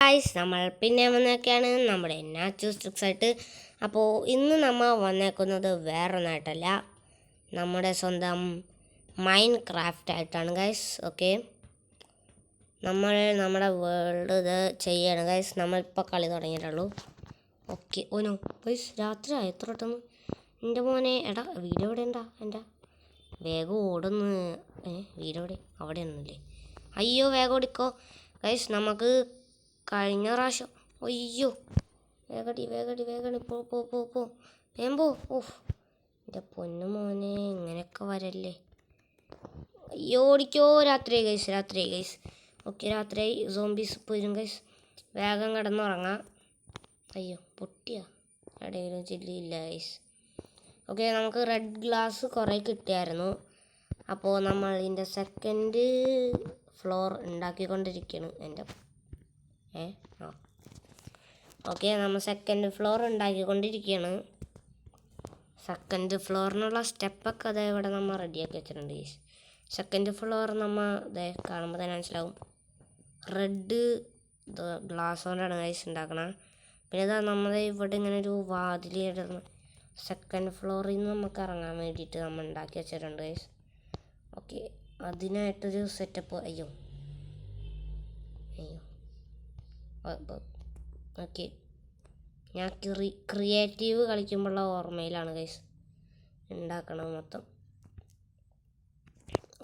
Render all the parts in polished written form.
Guys നമ്മൾ പിന്നെ വന്നൊക്കെയാണ് നമ്മുടെ നാച്ചുറൽ ട്രിക്സ് ആയിട്ട്. അപ്പോൾ ഇന്ന് നമ്മൾ വന്നേക്കുന്നത് വേറെ ഒന്നായിട്ടല്ല, നമ്മുടെ സ്വന്തം മൈൻഡ് ക്രാഫ്റ്റ് ആയിട്ടാണ് ഗൈസ്. ഓക്കെ, നമ്മുടെ വേൾഡ് ഇത് ചെയ്യണം ഗൈസ്. നമ്മളിപ്പോൾ കളി തുടങ്ങിയിട്ടുള്ളൂ. ഓക്കെ, ഓനോ ഗൈസ് രാത്രി എത്ര പെട്ടെന്ന്. എൻ്റെ മോനെ എടാ വീഡിയോ എവിടെ ഉണ്ടാ എൻ്റെ? വേഗം ഓടുന്നു. വീഡിയോ എവിടെ? അവിടെ ഒന്നുമില്ലേ? അയ്യോ വേഗം ഓടിക്കോ ഗൈസ്. നമുക്ക് കഴിഞ്ഞ പ്രാവശ്യം അയ്യോ വേഗടി പോ പോ പോ പോ വേഗം പോ. ഓഹ് എൻ്റെ പൊന്നു മോനെ, ഇങ്ങനെയൊക്കെ വരല്ലേ. അയ്യോ ഓടിക്കോ. രാത്രി ഗൈസ്. ഓക്കെ, രാത്രി സോംബീസ് പോരും ഗൈസ്. വേഗം കിടന്നുറങ്ങാം. അയ്യോ പൊട്ടിയ എവിടെയെങ്കിലും ചില്ലിയില്ല ഗൈസ്. ഓക്കെ, നമുക്ക് റെഡ് ഗ്ലാസ് കുറേ കിട്ടിയായിരുന്നു. അപ്പോൾ നമ്മൾ ഇതിൻ്റെ സെക്കൻഡ് ഫ്ലോർ ഉണ്ടാക്കിക്കൊണ്ടിരിക്കുകയാണ്. എൻ്റെ ഓക്കെ, നമ്മൾ സെക്കൻഡ് ഫ്ലോർ ഉണ്ടാക്കിക്കൊണ്ടിരിക്കുകയാണ്. സെക്കൻഡ് ഫ്ലോറിനുള്ള സ്റ്റെപ്പൊക്കെ അതേ ഇവിടെ നമ്മൾ റെഡിയാക്കി വെച്ചിട്ടുണ്ട് ഗൈസ്. സെക്കൻഡ് ഫ്ലോർ നമ്മൾ ഇതേ കാണുമ്പോൾ തന്നെ മനസ്സിലാവും. റെഡ് ഗ്ലാസ് കൊണ്ടാണ് ഗൈസ് ഉണ്ടാക്കണം. പിന്നെ ഇതാ നമ്മൾ ഇവിടെ ഇങ്ങനെ ഒരു വാതിൽ ഇടുന്നു. സെക്കൻഡ് ഫ്ലോറിൽ നിന്ന് നമുക്ക് ഇറങ്ങാൻ വേണ്ടിയിട്ട് നമ്മൾ ഉണ്ടാക്കി വെച്ചിട്ടുണ്ട് ഗൈസ്. ഓക്കെ, അതിനായിട്ടൊരു സെറ്റപ്പ്. അയ്യോ ഓക്കെ, ഞാൻ ക്രിയേറ്റീവ് കളിക്കുമ്പോഴുള്ള ഓർമ്മയിലാണ് ഗൈസ് ഉണ്ടാക്കണത് മൊത്തം.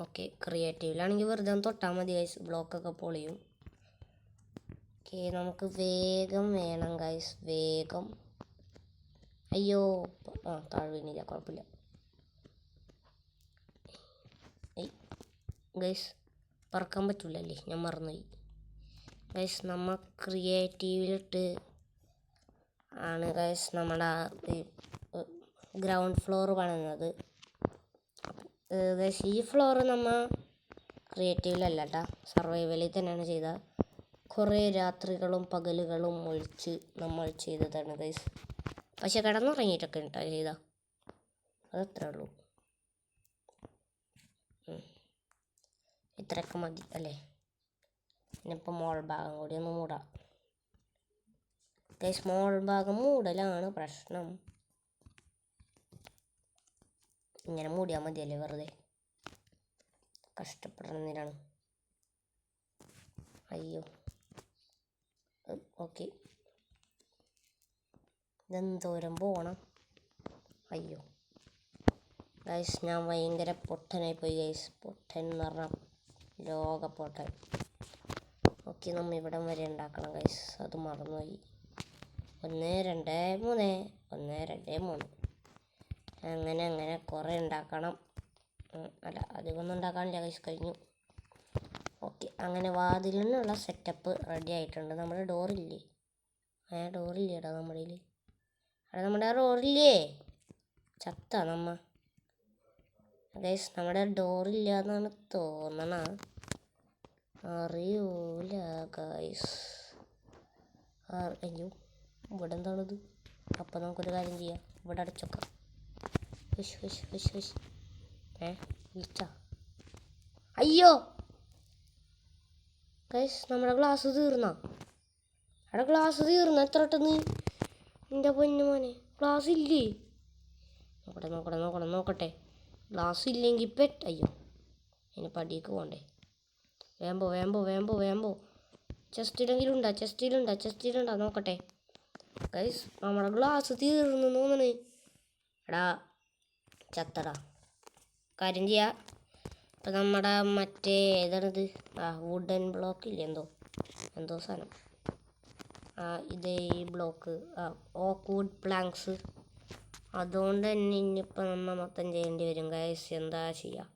ഓക്കെ, ക്രിയേറ്റീവിലാണെങ്കിൽ വെറുതെ ഒന്ന് തൊട്ടാൽ മതി ഗൈസ്, ബ്ലോക്കൊക്കെ പൊളിയും. ഓക്കെ, നമുക്ക് വേഗം വേണം ഗൈസ്, വേഗം. അയ്യോ താഴെ വീണില്ല, കുഴപ്പമില്ല ഗൈസ്. പറക്കാൻ പറ്റില്ലല്ലേ, ഞാൻ മറന്നുപോയി ഗൈസ്. നമ്മൾ ക്രിയേറ്റീവിലിട്ട് ആണ് ഗൈസ് നമ്മുടെ ഗ്രൗണ്ട് ഫ്ലോർ പണിയുന്നത് ഗൈസ്. ഈ ഫ്ലോർ നമ്മൾ ക്രിയേറ്റീവിലല്ല കേട്ടോ, സർവൈവലിൽ തന്നെയാണ് ചെയ്തത്. കുറേ രാത്രികളും പകലുകളും ഒഴിച്ച് നമ്മൾ ചെയ്തതാണ് ഗൈസ്. പക്ഷെ കിടന്നുറങ്ങിയിട്ടൊക്കെ കേട്ടോ ചെയ്താൽ, അതത്രേ ഉള്ളൂ. ഇത്രയൊക്കെ മതി അല്ലേ. ഇനിയിപ്പോൾ മോൾ ഭാഗം കൂടി ഒന്ന് മൂടാം ഗൈസ്. മോൾ ഭാഗം മൂടലാണ് പ്രശ്നം. ഇങ്ങനെ മൂടിയാൽ മതിയല്ലേ, വെറുതെ കഷ്ടപ്പെടുന്നതിനാണ്. അയ്യോ ഓക്കെ, ഇതെന്തോരം പോകണം. അയ്യോ ഗൈസ്, ഞാൻ ഭയങ്കര പൊട്ടനായി പോയി ഗൈസ്. പൊട്ടൻ എന്ന് പറഞ്ഞാൽ ലോക പൊട്ടൻ. ഓക്കെ, നമ്മൾ ഇവിടം വരെ ഉണ്ടാക്കണം ഗൈസ്, അത് മറന്നുപോയി. 1 2 3 1 2 3 അങ്ങനെ കുറേ ഉണ്ടാക്കണം. അല്ല അധികമൊന്നും ഉണ്ടാക്കാനില്ല ഗൈസ്, കഴിഞ്ഞു. ഓക്കെ, അങ്ങനെ വാതിലിനുള്ള സെറ്റപ്പ് റെഡി ആയിട്ടുണ്ട്. നമ്മുടെ ഡോറില്ലേ? ഡോറില്ലേടാ നമ്മുടെ കയ്യിൽ. നമ്മുടെ ഡോറില്ലേ? ചത്ത നമ്മ ഗൈസ്. നമ്മുടെ ഡോറില്ല എന്നാണ് തോന്നണ, അറിയൂല ഗൈസ്. അയ്യോ ഇവിടെ എന്താണിത്? അപ്പം നമുക്കൊരു കാര്യം ചെയ്യാം, ഇവിടെ അടച്ചോക്കാം. വിളിച്ച അയ്യോ ഗൈസ്, നമ്മുടെ ഗ്ലാസ് തീർന്നോ? ഗ്ലാസ് തീർന്ന എത്ര പെട്ടെന്ന്. എൻ്റെ പൊന്നു മോനെ, ഗ്ലാസ് ഇല്ലേ? നോക്കട്ടെ. ഗ്ലാസ് ഇല്ലെങ്കിൽ അയ്യോ അതിന് പടിയൊക്കെ പോകണ്ടേ. വേമ്പോ ചെസ്റ്റിലെങ്കിലും ഉണ്ടാ? ചെസ്റ്റിലുണ്ടാ നോക്കട്ടെ ഗൈസ്. നമ്മുടെ ഗ്ലാസ് തീർന്നു തോന്നണേ. എടാ ചത്തടാ. കാര്യം ചെയ്യാ, ഇപ്പം നമ്മുടെ മറ്റേ ഏതാണിത്? വുഡൻ ബ്ലോക്ക് ഇല്ലേ, എന്തോ സാധനം. ഇതേ ഈ ബ്ലോക്ക് ഓക്ക് വുഡ് പ്ലാങ്ക്സ്. അതുകൊണ്ട് തന്നെ ഇനിയിപ്പോൾ നമ്മൾ മൊത്തം ചെയ്യേണ്ടി വരും ഗൈസ്. എന്താ ചെയ്യുക?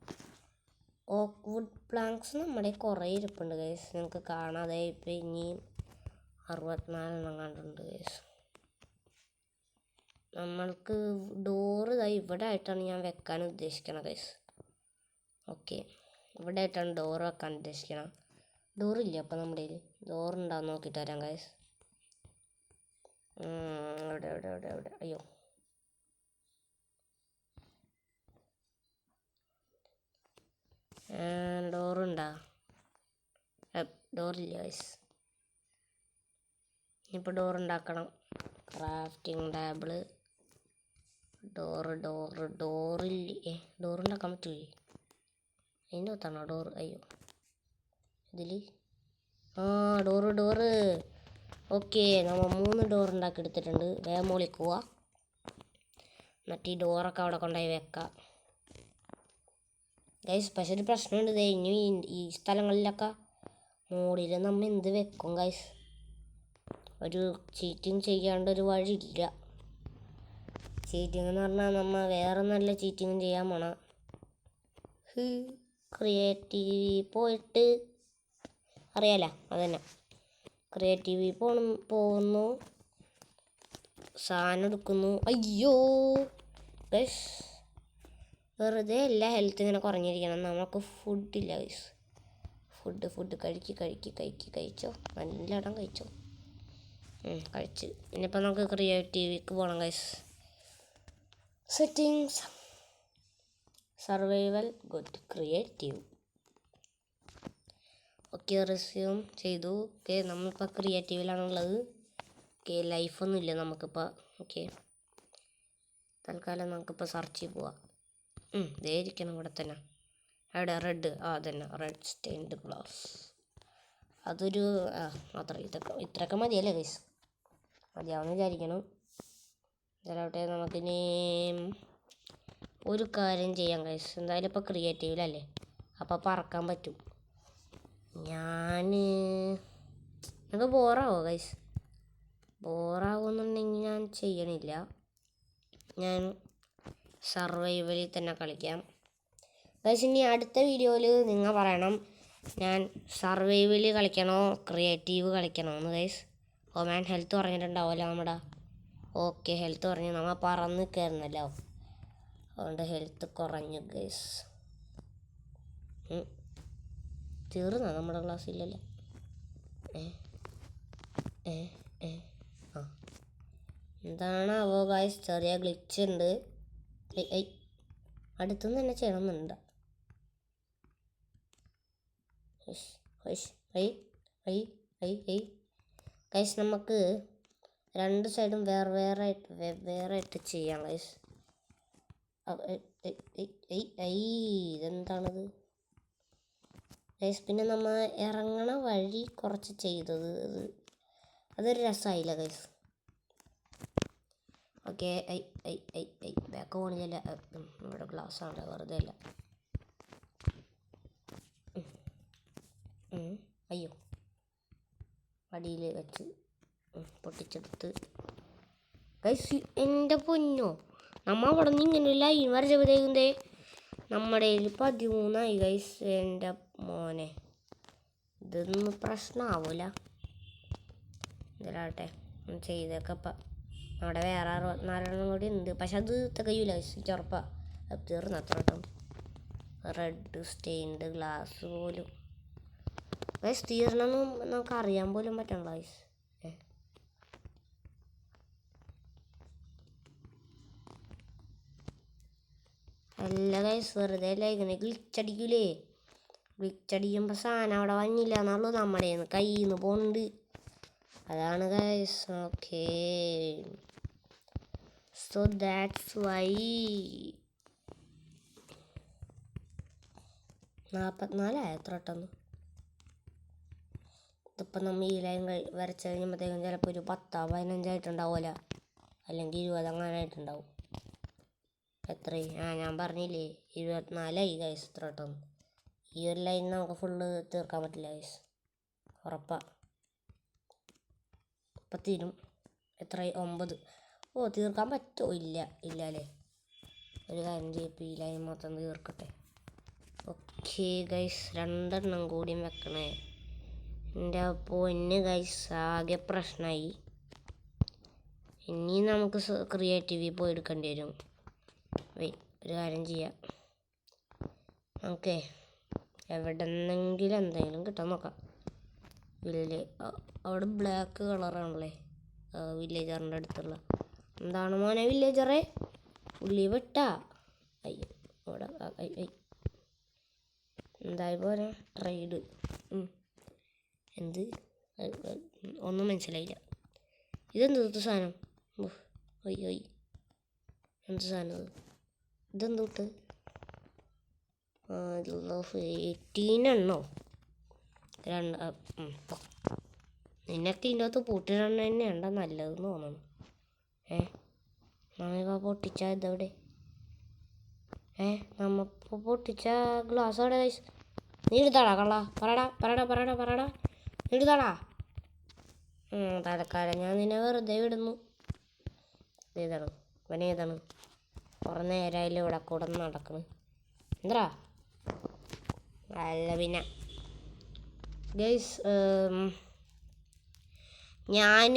ഓക്ക് വുഡ് പ്ലാങ്ക്സ് നമ്മുടെ കുറേ ഇരിപ്പുണ്ട് ഗൈസ്, നിങ്ങൾക്ക് കാണാതെ. ഇപ്പം ഇനിയും 64 കണ്ടുണ്ട് ഗൈസ്. നമ്മൾക്ക് ഡോറ് ഇവിടെ ആയിട്ടാണ് ഞാൻ വെക്കാൻ ഉദ്ദേശിക്കണത് ഗൈസ്. ഓക്കെ, ഇവിടെ ആയിട്ടാണ് ഡോറ് വെക്കാൻ ഉദ്ദേശിക്കണം. ഡോറില്ല അപ്പം നമ്മുടെ കയ്യിൽ. ഡോറുണ്ടാവും, നോക്കിയിട്ട് വരാം ഗൈസ്. എവിടെ? അയ്യോ ഡോറുണ്ടാ? ഡോറില്ല ഗൈസ്. ഇപ്പോൾ ഡോർ ഉണ്ടാക്കണം. ക്രാഫ്റ്റിംഗ് ടേബിള്, ഡോറില്ലേ? ഡോർ ഉണ്ടാക്കാൻ പറ്റില്ലേ? അതിൻ്റെ അകത്താണോ ഡോർ? അയ്യോ, ഇതിൽ ഡോറ്. ഓക്കെ, നമ്മൾ 3 ഡോർ ഉണ്ടാക്കി എടുത്തിട്ടുണ്ട്. വേഗം മുകളിൽ പോവാ, എന്നിട്ട് ഈ ഡോറൊക്കെ അവിടെ കൊണ്ടുപോയി വെക്കാം. ഗൈസ്, പക്ഷെ ഒരു പ്രശ്നമുണ്ട്. ഇനി ഈ സ്ഥലങ്ങളിലൊക്കെ മുകളിൽ നമ്മൾ എന്ത് വെക്കും ഗൈസ്? ഒരു ചീറ്റിങ് ചെയ്യാണ്ടൊരു വഴിയില്ല. ചീറ്റിംഗ് എന്ന് പറഞ്ഞാൽ നമ്മൾ വേറെ നല്ല ചീറ്റിങ് ചെയ്യാൻ പോണം. ക്രിയേറ്റീവ് പോയിട്ട് അറിയാലോ, അതന്നെ. ക്രിയേറ്റീവ് പോകുന്നു, സാധനം എടുക്കുന്നു. അയ്യോ ഗൈസ്, വെറുതെ എല്ലാ ഹെൽത്ത് ഇങ്ങനെ കുറഞ്ഞിരിക്കണം. നമുക്ക് ഫുഡില്ല ഗൈസ്. ഫുഡ് കഴിച്ചോ, നല്ലോണം കഴിച്ചോ. കഴിച്ച്. ഇനിയിപ്പോൾ നമുക്ക് ക്രിയേറ്റീവിക്ക് പോകണം guys. Settings, survival, good, creative. Okay, resume ചെയ്തു. ഓക്കെ, നമ്മളിപ്പോൾ ക്രിയേറ്റീവിലാണുള്ളത്. ഓക്കെ, ലൈഫൊന്നുമില്ല നമുക്കിപ്പോൾ. ഓക്കെ, തൽക്കാലം നമുക്കിപ്പോൾ സെർച്ച് ചെയ്ത് പോവാം. ഇതേ ഇരിക്കണം ഇവിടെ തന്നെ. അവിടെ റെഡ്, അതന്നെ, റെഡ് സ്റ്റെയിൻഡ് ഗ്ലാസ്. അതൊരു ഇത്രയൊക്കെ മതിയല്ലേ ഗൈസ്? മതിയാവുമെന്ന് വിചാരിക്കണം. ഇതിലോട്ടെ നമുക്കിനി ഒരു കാര്യം ചെയ്യാം ഗൈസ്. എന്തായാലും ഇപ്പോൾ ക്രിയേറ്റീവിലല്ലേ, അപ്പോൾ പറക്കാൻ പറ്റും. നിങ്ങൾക്ക് ബോറാവോ ഗൈസ്? ബോറാവുമെന്നുണ്ടെങ്കിൽ ഞാൻ ചെയ്യണില്ല. ഞാൻ സർവൈവലിൽ തന്നെ കളിക്കാം ഗൈസ്. ഇനി അടുത്ത വീഡിയോയിൽ നിങ്ങൾ പറയണം ഞാൻ സർവൈവൽ കളിക്കണോ ക്രിയേറ്റീവ് കളിക്കണോ എന്ന് ഗൈസ്. മാൻ ഹെൽത്ത് പറഞ്ഞിട്ടുണ്ടാവുമല്ലോ നമ്മുടെ. ഓക്കെ, ഹെൽത്ത് പറഞ്ഞു. നമ്മൾ പറന്ന് കയറുന്നല്ലോ, അതുകൊണ്ട് ഹെൽത്ത് കുറഞ്ഞു ഗൈസ്. തീർന്നോ നമ്മുടെ ക്ലാസ്സില്ലല്ലോ? എന്താണാവോ ഗൈസ്, ചെറിയ ഗ്ലിച്ച് ഉണ്ട്. അടുത്തുനിന്ന് തന്നെ ചെയ്യണമെന്നുണ്ട്. ഗൈസ്, നമുക്ക് 2 സൈഡും വേറെ ആയിട്ട് ചെയ്യാം ഗൈസ്. ഇതെന്താണത് ഗൈസ്? പിന്നെ നമ്മൾ ഇറങ്ങണ വഴി കുറച്ച് ചെയ്തത് അതൊരു രസമായില്ല ഗൈസ്. ഓക്കെ, ബാക്ക് പോണില്ല. ഇവിടെ ഗ്ലാസ് ആണല്ലോ, വെറുതെ അല്ല. അയ്യോ, അടിയിൽ വെച്ച് പൊട്ടിച്ചെടുത്ത് ഗൈസ്. എൻ്റെ പൊന്നോ, നമ്മൾ അവിടെ നിന്ന് ഇങ്ങനെ ലൈൻ വരച്ചപ്പോഴത്തേക്കും നമ്മുടെ 13 ഗൈസ്. എൻ്റെ മോനെ, ഇതൊന്നും പ്രശ്നമാവൂല. ഇതിലാട്ടെ ചെയ്തേക്കപ്പം. അവിടെ വേറെ 64 കൂടി ഉണ്ട്, പക്ഷെ അത് തികയൂല ഗൈസ്, ഉറപ്പാണ്. അത് തീർന്നു അത്ര കേട്ടോ. റെഡ് സ്റ്റെയിൻഡ് ഗ്ലാസ് പോലും ഗൈസ് തീർന്നെന്നും നമുക്ക് അറിയാൻ പോലും പറ്റണല്ലോ ഗൈസ്. അല്ല ഗൈസ്, വെറുതെ അല്ല ഇങ്ങനെ ഗ്ലിച്ചടിക്കൂലേ? ഗ്ലിച്ചടിക്കുമ്പോൾ സാധനം അവിടെ വന്നില്ല എന്നുള്ളൂ, നമ്മുടെ കയ്യിൽ നിന്ന് പോകുന്നുണ്ട്. അതാണ് guys. Okay, so that's why 44 എത്ര പെട്ടെന്ന്. ഇതിപ്പോൾ നമ്മൾ ഈ ലൈൻ വരച്ച് കഴിയുമ്പോഴത്തേക്കും ചിലപ്പോൾ ഒരു 10-15 ആയിട്ടുണ്ടാവുമല്ലോ, അല്ലെങ്കിൽ 20 അങ്ങനായിട്ടുണ്ടാവും. എത്രയും ഞാൻ പറഞ്ഞില്ലേ 24 ഗൈസ്. ഇത്ര പെട്ടെന്ന് ഈ ഒരു ലൈൻ നമുക്ക് ഫുള്ള് തീർക്കാൻ പറ്റില്ല ഗൈസ്, ഉറപ്പാണ്. ഇപ്പം തീരും. എത്ര 9. തീർക്കാൻ പറ്റുമോ? ഇല്ല അല്ലേ? ഒരു കാര്യം ചെയ്യപ്പോൾ ഈ ലൈൻ മൊത്തം തീർക്കട്ടെ. ഓക്കെ ഗൈസ്, 2 എണ്ണം കൂടിയും വെക്കണേ. എൻ്റെ പൊന്ന് ഗൈസ്, ആകെ പ്രശ്നമായി. ഇനി നമുക്ക് ക്രിയേറ്റീവിൽ പോയി എടുക്കേണ്ടി വരും. ഒരു കാര്യം ചെയ്യാം, നമുക്ക് എവിടെന്നെങ്കിലും എന്തെങ്കിലും കിട്ടാൻ നോക്കാം. അവിടെ ബ്ലാക്ക് കളറാണല്ലേ വില്ലേജറിൻ്റെ അടുത്തുള്ള. എന്താണ് മോനെ വില്ലേജറെ, ഉള്ളി വിട്ടാ? അയ്യോ, അവിടെ എന്തായി പോലെ ട്രേഡ് എന്ത് ഒന്നും മനസ്സിലായില്ല. ഇതെന്ത് സാധനം? ഒയ്യോ എന്ത് സാധനം ഇത്? ഇതെന്തൂട്ട്? 18 എണ്ണോ? നിനക്ക് ഇതിൻ്റെ അകത്ത് പൂട്ടിടണ തന്നെ ഉണ്ട നല്ലതെന്ന് തോന്നുന്നു. നമ്മളിപ്പോൾ പൊട്ടിച്ച ഇതെവിടെ? നമ്മപ്പോൾ പൊട്ടിച്ച ഗ്ലാസ് അവിടെ ഗൈസ്. നീ എടുത്താടാ കള്ള? പറടാ നീ എടുത്താടാ. തലക്കാലം ഞാൻ നിന്നെ വെറുതെ വിടുന്നു. ഏതാണ് ഇവനേതാണ്? കുറേ നേരമായാലും ഇവിടെ കൂടെ നടക്കണ്. എന്താ അല്ല പിന്നെ ഗൈസ്, ഞാൻ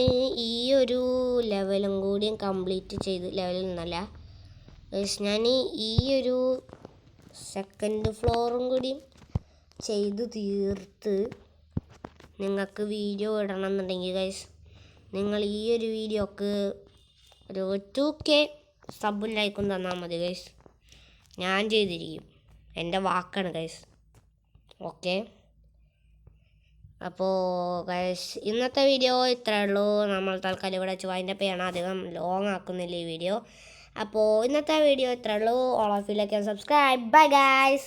ഈ ഒരു ലെവലും കൂടിയും കംപ്ലീറ്റ് ചെയ്ത്, ലെവലിൽ നിന്നല്ല ഗൈസ്, ഞാൻ ഈ ഒരു സെക്കൻഡ് ഫ്ലോറും കൂടിയും ചെയ്ത് തീർത്ത് നിങ്ങൾക്ക് വീഡിയോ ഇടണം എന്നുണ്ടെങ്കിൽ ഗൈസ്, നിങ്ങൾ ഈ ഒരു വീഡിയോക്ക് ഒരു 2K സബും ലൈക്കും തന്നാൽ മതി ഗൈസ്. ഞാൻ ചെയ്തിരിക്കും, എൻ്റെ വാക്കാണ് ഗൈസ്. ഓക്കെ, അപ്പോൾ ഗൈസ് ഇന്നത്തെ വീഡിയോ ഇത്രയേ ഉള്ളൂ. നമ്മൾ തൽക്കാലം ഇവിടെ വെച്ച് വൈൻഡപ്പ് ചെയ്യണം, അധികം ലോങ് ആക്കുന്നില്ല ഈ വീഡിയോ. അപ്പോൾ ഇന്നത്തെ വീഡിയോ ഇത്രയേ ഉള്ളൂ. All of you like and subscribe. Bye guys.